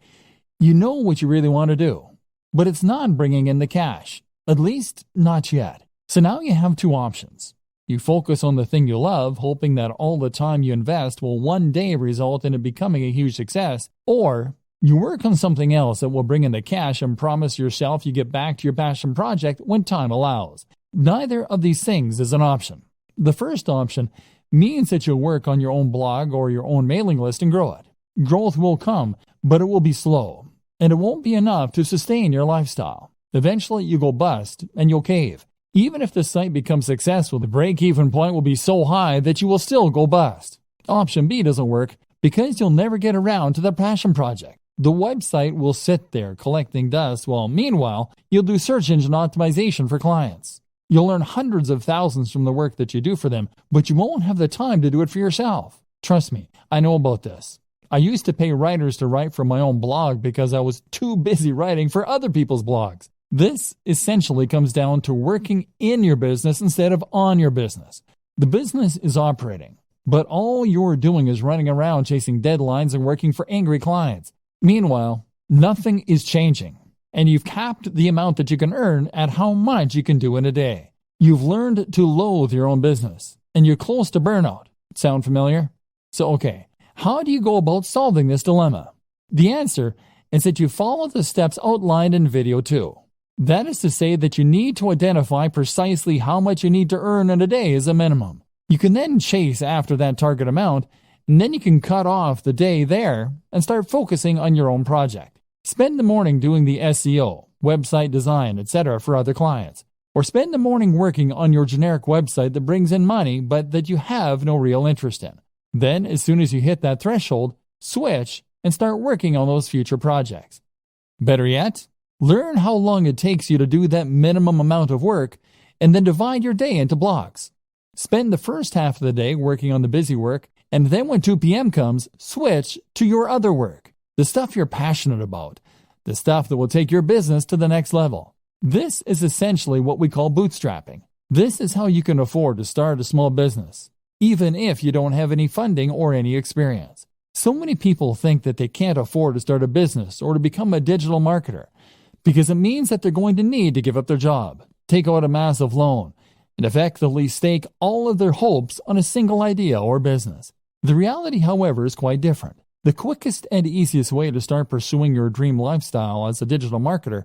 you know what you really want to do, but it's not bringing in the cash, at least not yet. So now you have two options. You focus on the thing you love, hoping that all the time you invest will one day result in it becoming a huge success, or you work on something else that will bring in the cash and promise yourself you get back to your passion project when time allows. Neither of these things is an option. The first option means that you'll work on your own blog or your own mailing list and grow it. Growth will come, but it will be slow, and it won't be enough to sustain your lifestyle. Eventually, you go bust and you'll cave. Even if the site becomes successful, the break-even point will be so high that you will still go bust. Option B doesn't work because you'll never get around to the passion project. The website will sit there collecting dust while, meanwhile, you'll do search engine optimization for clients. You'll earn hundreds of thousands from the work that you do for them, but you won't have the time to do it for yourself. Trust me, I know about this. I used to pay writers to write for my own blog because I was too busy writing for other people's blogs. This essentially comes down to working in your business instead of on your business. The business is operating, but all you're doing is running around chasing deadlines and working for angry clients. Meanwhile, nothing is changing, and you've capped the amount that you can earn at how much you can do in a day. You've learned to loathe your own business, and you're close to burnout. Sound familiar? So, okay, how do you go about solving this dilemma? The answer is that you follow the steps outlined in video 2. That is to say that you need to identify precisely how much you need to earn in a day as a minimum. You can then chase after that target amount, and then you can cut off the day there and start focusing on your own project. Spend the morning doing the SEO, website design, etc. for other clients. Or spend the morning working on your generic website that brings in money but that you have no real interest in. Then, as soon as you hit that threshold, switch and start working on those future projects. Better yet, learn how long it takes you to do that minimum amount of work and then divide your day into blocks. Spend the first half of the day working on the busy work, and then when 2 p.m. comes, switch to your other work, the stuff you're passionate about, the stuff that will take your business to the next level. This is essentially what we call bootstrapping. This is how you can afford to start a small business, even if you don't have any funding or any experience. So many people think that they can't afford to start a business or to become a digital marketer because it means that they're going to need to give up their job, take out a massive loan, and effectively stake all of their hopes on a single idea or business. The reality, however, is quite different. The quickest and easiest way to start pursuing your dream lifestyle as a digital marketer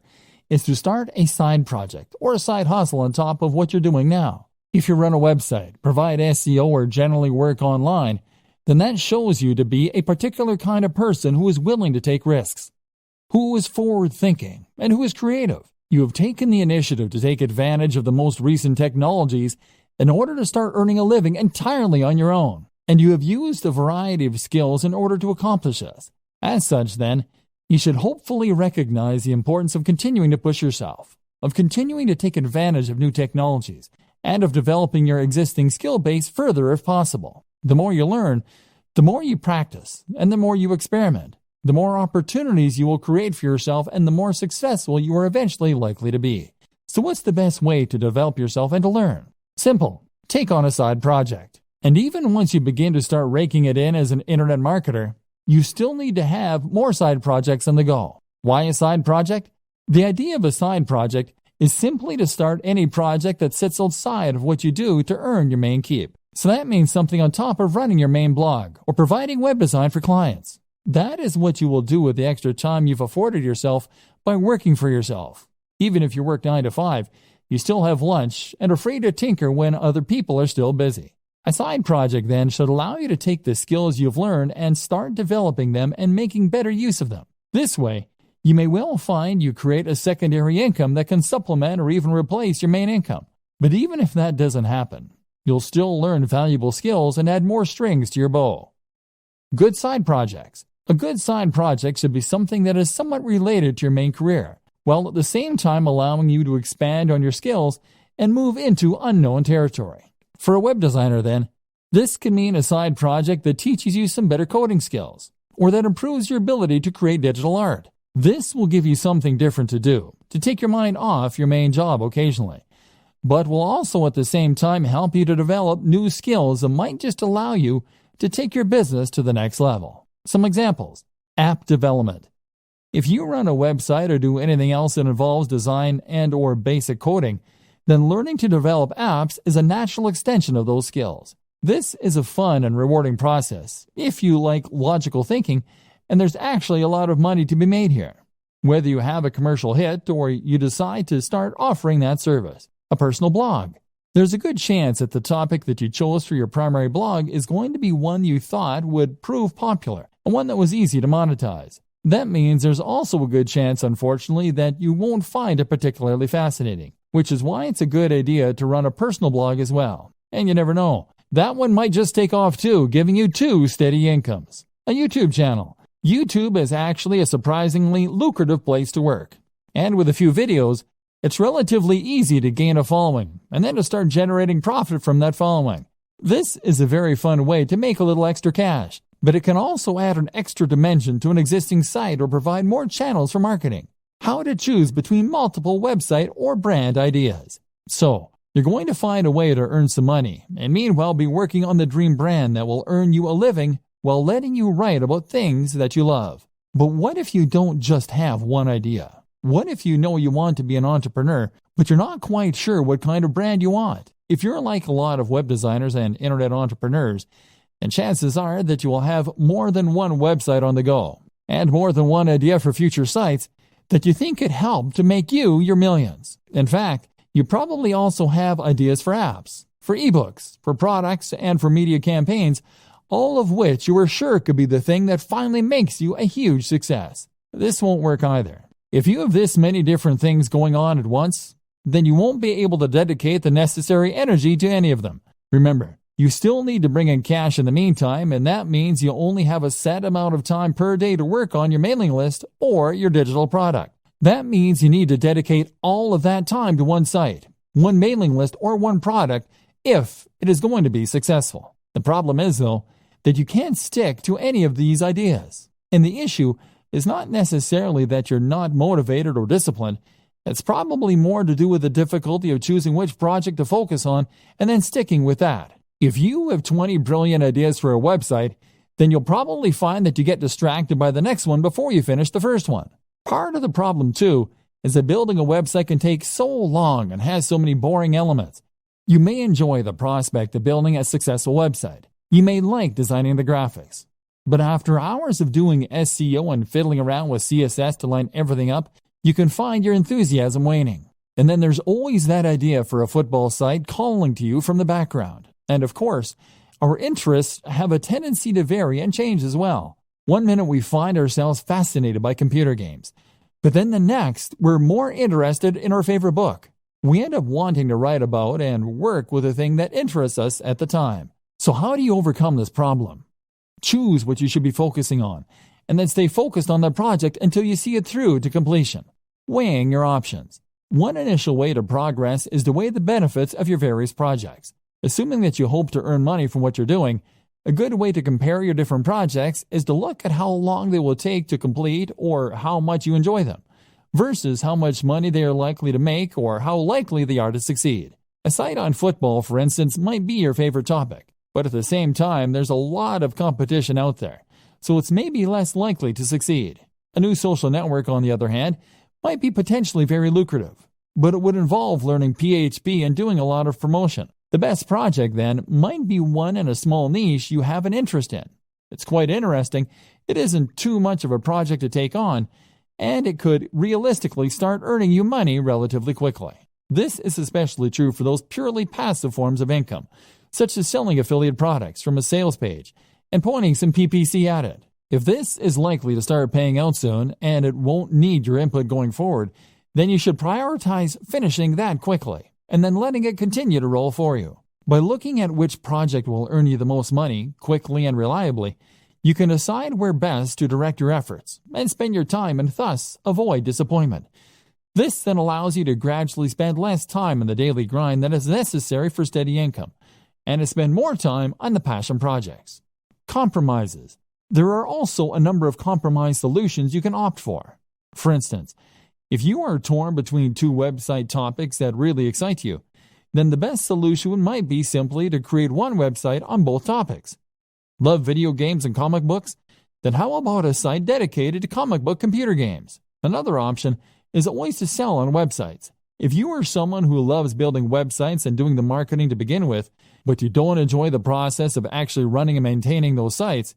is to start a side project or a side hustle on top of what you're doing now. If you run a website, provide SEO, or generally work online, then that shows you to be a particular kind of person who is willing to take risks, who is forward-thinking, and who is creative. You have taken the initiative to take advantage of the most recent technologies in order to start earning a living entirely on your own, and you have used a variety of skills in order to accomplish this. As such, then, you should hopefully recognize the importance of continuing to push yourself, of continuing to take advantage of new technologies, and of developing your existing skill base further if possible. The more you learn, the more you practice, and the more you experiment, the more opportunities you will create for yourself and the more successful you are eventually likely to be. So what's the best way to develop yourself and to learn? Simple. Take on a side project. And even once you begin to start raking it in as an internet marketer, you still need to have more side projects on the go. Why a side project? The idea of a side project is simply to start any project that sits outside of what you do to earn your main keep. So that means something on top of running your main blog or providing web design for clients. That is what you will do with the extra time you've afforded yourself by working for yourself. Even if you work 9 to 5, you still have lunch and are free to tinker when other people are still busy. A side project then should allow you to take the skills you've learned and start developing them and making better use of them. This way, you may well find you create a secondary income that can supplement or even replace your main income. But even if that doesn't happen, you'll still learn valuable skills and add more strings to your bow. Good side projects. A good side project should be something that is somewhat related to your main career, while at the same time allowing you to expand on your skills and move into unknown territory. For a web designer, then, this can mean a side project that teaches you some better coding skills, or that improves your ability to create digital art. This will give you something different to do, to take your mind off your main job occasionally. but will also at the same time help you to develop new skills that might just allow you to take your business to the next level. Some examples: app development. If you run a website or do anything else that involves design and/or basic coding, then learning to develop apps is a natural extension of those skills. This is a fun and rewarding process if you like logical thinking, and there's actually a lot of money to be made here. Whether you have a commercial hit or you decide to start offering that service. A personal blog. There's a good chance that the topic that you chose for your primary blog is going to be one you thought would prove popular and one that was easy to monetize. That means there's also a good chance, unfortunately, that you won't find it particularly fascinating, which is why it's a good idea to run a personal blog as well. And you never know, that one might just take off too, giving you 2 steady incomes. A YouTube channel. YouTube is actually a surprisingly lucrative place to work. And with a few videos, it's relatively easy to gain a following and then to start generating profit from that following. This is a very fun way to make a little extra cash, but it can also add an extra dimension to an existing site or provide more channels for marketing. How to choose between multiple website or brand ideas. So, you're going to find a way to earn some money and meanwhile be working on the dream brand that will earn you a living while letting you write about things that you love. But what if you don't just have one idea? What if you know you want to be an entrepreneur, but you're not quite sure what kind of brand you want? If you're like a lot of web designers and internet entrepreneurs, then chances are that you will have more than one website on the go and more than one idea for future sites that you think could help to make you your millions. In fact, you probably also have ideas for apps, for ebooks, for products, and for media campaigns, all of which you are sure could be the thing that finally makes you a huge success. This won't work either. If you have this many different things going on at once, then you won't be able to dedicate the necessary energy to any of them. Remember, you still need to bring in cash in the meantime, and that means you only have a set amount of time per day to work on your mailing list or your digital product. That means you need to dedicate all of that time to one site, one mailing list, or one product if it is going to be successful. The problem is, though, that you can't stick to any of these ideas. And the issue is not necessarily that you're not motivated or disciplined. It's probably more to do with the difficulty of choosing which project to focus on and then sticking with that. If you have 20 brilliant ideas for a website, then you'll probably find that you get distracted by the next one before you finish the first one. Part of the problem, too, is that building a website can take so long and has so many boring elements. You may enjoy the prospect of building a successful website. You may like designing the graphics. But after hours of doing SEO and fiddling around with CSS to line everything up, you can find your enthusiasm waning. And then there's always that idea for a football site calling to you from the background. And of course, our interests have a tendency to vary and change as well. One minute we find ourselves fascinated by computer games, but then the next we're more interested in our favorite book. We end up wanting to write about and work with the thing that interests us at the time. So how do you overcome this problem? Choose what you should be focusing on, and then stay focused on that project until you see it through to completion. Weighing your options. One initial way to progress is to weigh the benefits of your various projects. Assuming that you hope to earn money from what you're doing, a good way to compare your different projects is to look at how long they will take to complete or how much you enjoy them, versus how much money they are likely to make or how likely they are to succeed. A site on football, for instance, might be your favorite topic, but at the same time, there's a lot of competition out there, so it's maybe less likely to succeed. A new social network, on the other hand, might be potentially very lucrative, but it would involve learning PHP and doing a lot of promotion. The best project, then, might be one in a small niche you have an interest in. It's quite interesting, it isn't too much of a project to take on, and it could realistically start earning you money relatively quickly. This is especially true for those purely passive forms of income, such as selling affiliate products from a sales page and pointing some PPC at it. If this is likely to start paying out soon and it won't need your input going forward, then you should prioritize finishing that quickly and then letting it continue to roll for you. By looking at which project will earn you the most money quickly and reliably, you can decide where best to direct your efforts and spend your time and thus avoid disappointment. This then allows you to gradually spend less time in the daily grind that is necessary for steady income and to spend more time on the passion projects. Compromises. There are also a number of compromise solutions you can opt for. For instance, if you are torn between two website topics that really excite you, then the best solution might be simply to create one website on both topics. Love video games and comic books? Then how about a site dedicated to comic book computer games? Another option is always to sell on websites. If you are someone who loves building websites and doing the marketing to begin with, but you don't enjoy the process of actually running and maintaining those sites,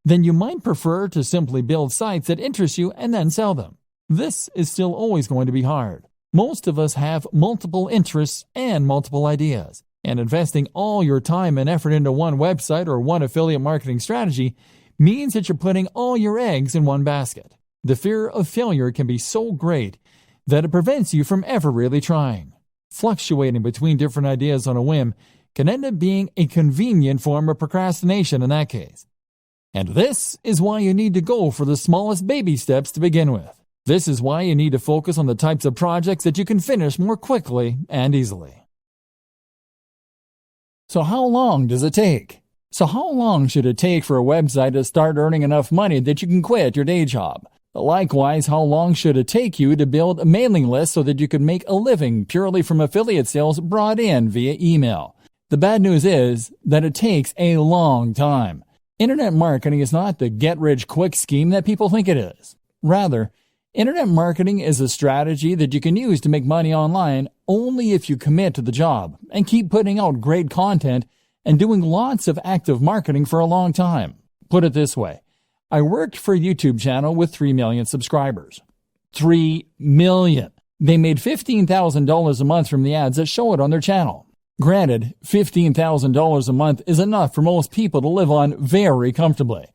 then you might prefer to simply build sites that interest you and then sell them. This is still always going to be hard. Most of us have multiple interests and multiple ideas, and investing all your time and effort into one website or one affiliate marketing strategy means that you're putting all your eggs in one basket. The fear of failure can be so great that it prevents you from ever really trying. Fluctuating between different ideas on a whim can end up being a convenient form of procrastination in that case. And this is why you need to go for the smallest baby steps to begin with. This is why you need to focus on the types of projects that you can finish more quickly and easily. So how long does it take? So how long should it take for a website to start earning enough money that you can quit your day job? Likewise, how long should it take you to build a mailing list so that you can make a living purely from affiliate sales brought in via email? The bad news is that it takes a long time. Internet marketing is not the get-rich-quick scheme that people think it is. Rather, internet marketing is a strategy that you can use to make money online only if you commit to the job and keep putting out great content and doing lots of active marketing for a long time. Put it this way. I worked for a YouTube channel with 3 million subscribers. 3 million. They made $15,000 a month from the ads that show it on their channel. Granted, $15,000 a month is enough for most people to live on very comfortably.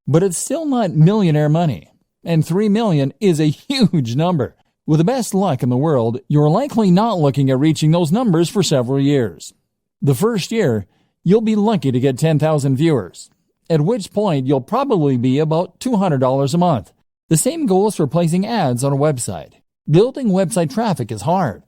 But it's still not millionaire money. And 3 million is a huge number. With the best luck in the world, you're likely not looking at reaching those numbers for several years. The first year, you'll be lucky to get 10,000 viewers, at which point you'll probably be about $200 a month. The same goes for placing ads on a website. Building website traffic is hard.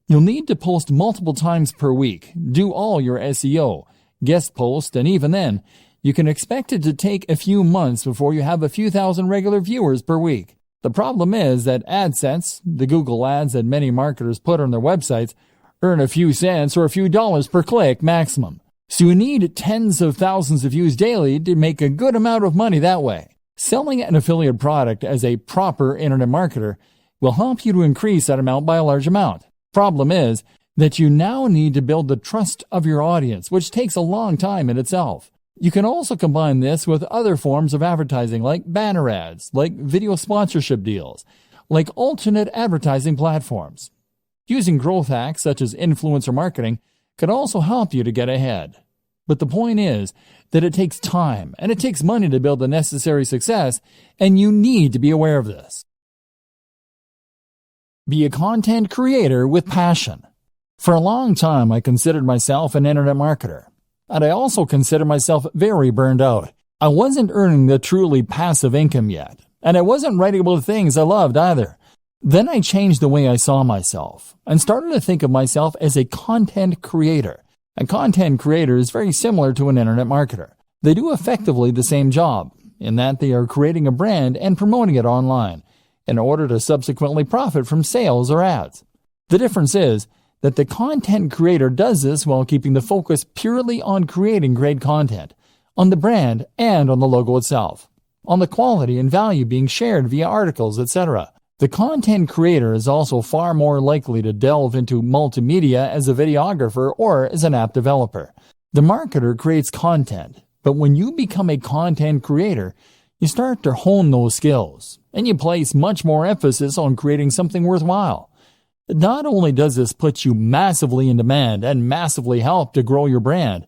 You'll need to post multiple times per week, do all your SEO, guest post, and even then, you can expect it to take a few months before you have a few thousand regular viewers per week. The problem is that AdSense, the Google ads that many marketers put on their websites, earn a few cents or a few dollars per click maximum. So you need tens of thousands of views daily to make a good amount of money that way. Selling an affiliate product as a proper internet marketer will help you to increase that amount by a large amount. Problem is that you now need to build the trust of your audience, which takes a long time in itself. You can also combine this with other forms of advertising like banner ads, like video sponsorship deals, like alternate advertising platforms. Using growth hacks such as influencer marketing can also help you to get ahead. But the point is that it takes time and it takes money to build the necessary success, and you need to be aware of this. Be a content creator with passion. For a long time, I considered myself an internet marketer, and I also considered myself very burned out. I wasn't earning the truly passive income yet, and I wasn't writing about the things I loved either. Then I changed the way I saw myself and started to think of myself as a content creator. A content creator is very similar to an internet marketer. They do effectively the same job, in that they are creating a brand and promoting it online in order to subsequently profit from sales or ads. The difference is that the content creator does this while keeping the focus purely on creating great content, on the brand and on the logo itself, on the quality and value being shared via articles, etc. The content creator is also far more likely to delve into multimedia as a videographer or as an app developer. The marketer creates content, but when you become a content creator, you start to hone those skills, and you place much more emphasis on creating something worthwhile. Not only does this put you massively in demand and massively help to grow your brand,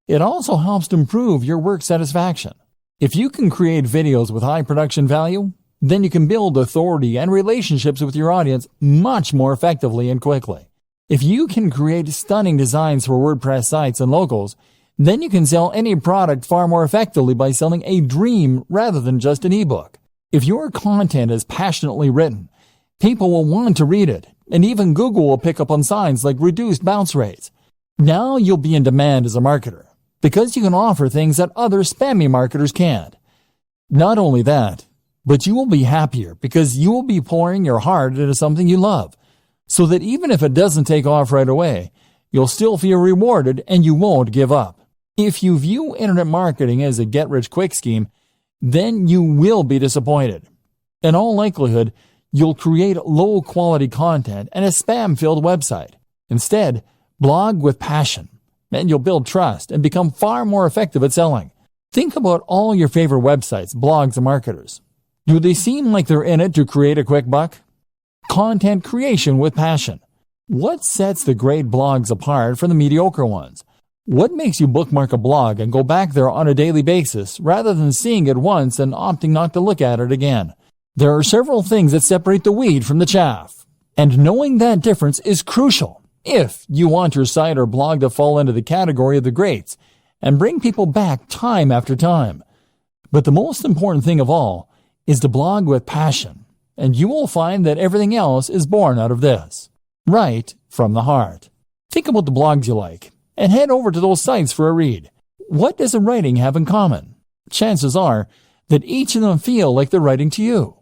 it also helps to improve your work satisfaction. If you can create videos with high production value, then you can build authority and relationships with your audience much more effectively and quickly. If you can create stunning designs for WordPress sites and logos, then you can sell any product far more effectively by selling a dream rather than just an ebook. If your content is passionately written, people will want to read it, and even Google will pick up on signs like reduced bounce rates. Now you'll be in demand as a marketer, because you can offer things that other spammy marketers can't. Not only that, but you will be happier because you will be pouring your heart into something you love, so that even if it doesn't take off right away, you'll still feel rewarded and you won't give up. If you view internet marketing as a get-rich-quick scheme, then you will be disappointed. In all likelihood, you'll create low-quality content and a spam-filled website. Instead, blog with passion, and you'll build trust and become far more effective at selling. Think about all your favorite websites, blogs, and marketers. Do they seem like they're in it to create a quick buck? Content creation with passion. What sets the great blogs apart from the mediocre ones? What makes you bookmark a blog and go back there on a daily basis rather than seeing it once and opting not to look at it again? There are several things that separate the wheat from the chaff, and knowing that difference is crucial if you want your site or blog to fall into the category of the greats and bring people back time after time. But the most important thing of all is to blog with passion, and you will find that everything else is born out of this, right from the heart. Think about the blogs you like, and head over to those sites for a read. What does the writing have in common? Chances are that each of them feel like they're writing to you.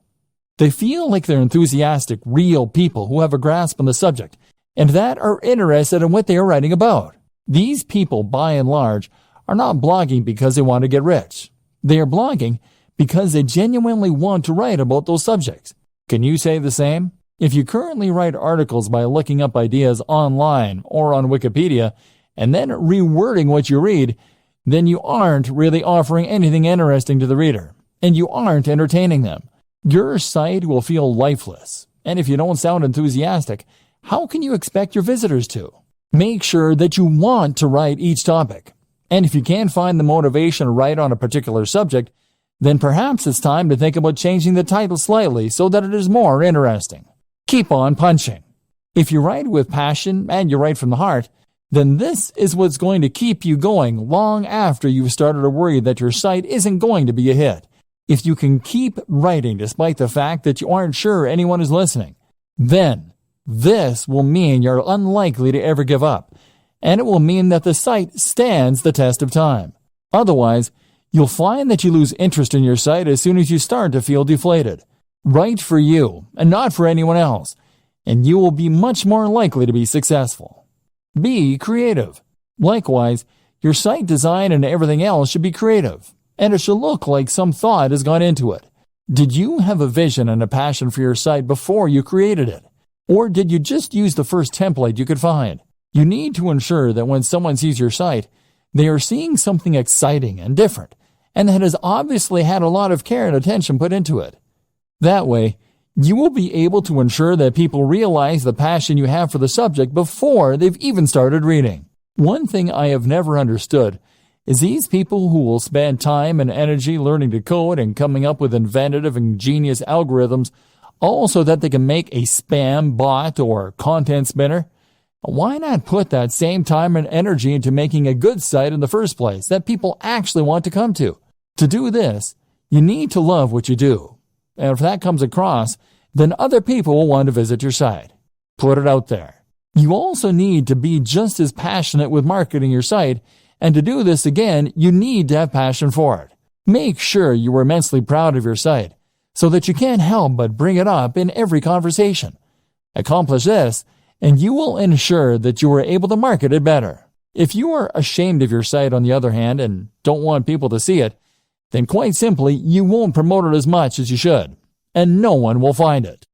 They feel like they're enthusiastic, real people who have a grasp on the subject, and that are interested in what they are writing about. These people, by and large, are not blogging because they want to get rich. They are blogging because they genuinely want to write about those subjects. Can you say the same? If you currently write articles by looking up ideas online or on Wikipedia and then rewording what you read, then you aren't really offering anything interesting to the reader, and you aren't entertaining them. Your site will feel lifeless, and if you don't sound enthusiastic, how can you expect your visitors to? Make sure that you want to write each topic. And if you can't find the motivation to write on a particular subject, then perhaps it's time to think about changing the title slightly so that it is more interesting. Keep on punching. If you write with passion and you write from the heart, then this is what's going to keep you going long after you've started to worry that your site isn't going to be a hit. If you can keep writing despite the fact that you aren't sure anyone is listening, then this will mean you're unlikely to ever give up, and it will mean that the site stands the test of time. Otherwise, you'll find that you lose interest in your site as soon as you start to feel deflated. Write for you and not for anyone else, and you will be much more likely to be successful. Be creative. Likewise, your site design and everything else should be creative, and it should look like some thought has gone into it. Did you have a vision and a passion for your site before you created it? Or did you just use the first template you could find? You need to ensure that when someone sees your site, they are seeing something exciting and different, and that has obviously had a lot of care and attention put into it. That way, you will be able to ensure that people realize the passion you have for the subject before they've even started reading. One thing I have never understood is these people who will spend time and energy learning to code and coming up with inventive and genius algorithms all so that they can make a spam bot or content spinner. Why not put that same time and energy into making a good site in the first place that people actually want to come to? To do this, you need to love what you do. And if that comes across, then other people will want to visit your site. Put it out there. You also need to be just as passionate with marketing your site, and to do this again, you need to have passion for it. Make sure you are immensely proud of your site, so that you can't help but bring it up in every conversation. Accomplish this, and you will ensure that you are able to market it better. If you are ashamed of your site, on the other hand, and don't want people to see it, then quite simply, you won't promote it as much as you should, and no one will find it.